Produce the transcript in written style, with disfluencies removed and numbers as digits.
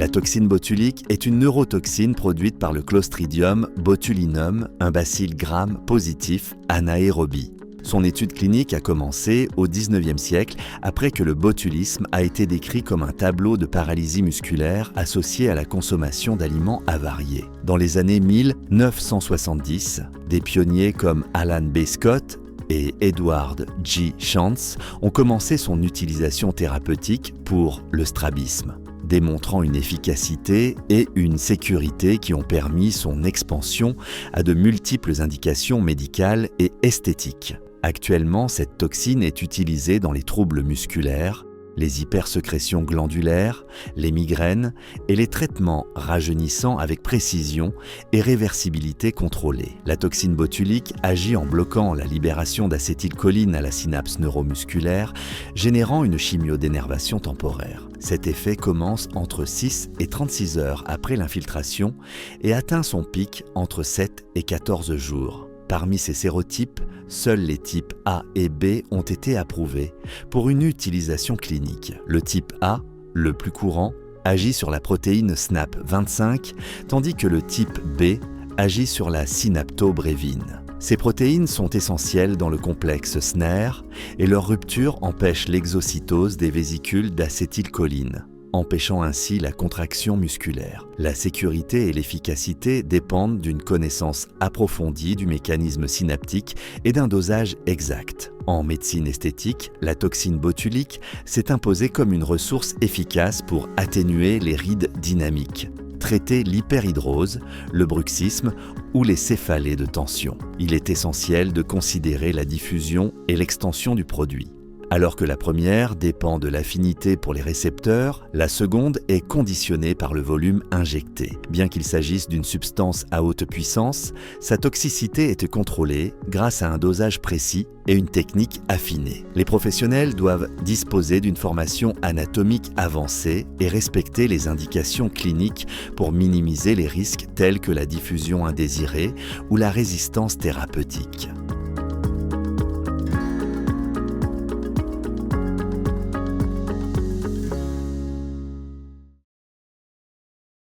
La toxine botulique est une neurotoxine produite par le Clostridium botulinum, un bacille gram positif anaérobie. Son étude clinique a commencé au XIXe siècle après que le botulisme a été décrit comme un tableau de paralysie musculaire associé à la consommation d'aliments avariés. Dans les années 1970, des pionniers comme Alan B. Scott et Edward G. Shantz ont commencé son utilisation thérapeutique pour le strabisme, démontrant une efficacité et une sécurité qui ont permis son expansion à de multiples indications médicales et esthétiques. Actuellement, cette toxine est utilisée dans les troubles musculaires, les hypersécrétions glandulaires, les migraines et les traitements rajeunissants avec précision et réversibilité contrôlée. La toxine botulique agit en bloquant la libération d'acétylcholine à la synapse neuromusculaire, générant une chimiodénervation temporaire. Cet effet commence entre 6 et 36 heures après l'infiltration et atteint son pic entre 7 et 14 jours. Parmi ces sérotypes, seuls les types A et B ont été approuvés pour une utilisation clinique. Le type A, le plus courant, agit sur la protéine SNAP25, tandis que le type B agit sur la synaptobrévine. Ces protéines sont essentielles dans le complexe SNER et leur rupture empêche l'exocytose des vésicules d'acétylcholine, empêchant ainsi la contraction musculaire. La sécurité et l'efficacité dépendent d'une connaissance approfondie du mécanisme synaptique et d'un dosage exact. En médecine esthétique, la toxine botulique s'est imposée comme une ressource efficace pour atténuer les rides dynamiques, traiter l'hyperhidrose, le bruxisme ou les céphalées de tension. Il est essentiel de considérer la diffusion et l'extension du produit. Alors que la première dépend de l'affinité pour les récepteurs, la seconde est conditionnée par le volume injecté. Bien qu'il s'agisse d'une substance à haute puissance, sa toxicité est contrôlée grâce à un dosage précis et une technique affinée. Les professionnels doivent disposer d'une formation anatomique avancée et respecter les indications cliniques pour minimiser les risques tels que la diffusion indésirée ou la résistance thérapeutique.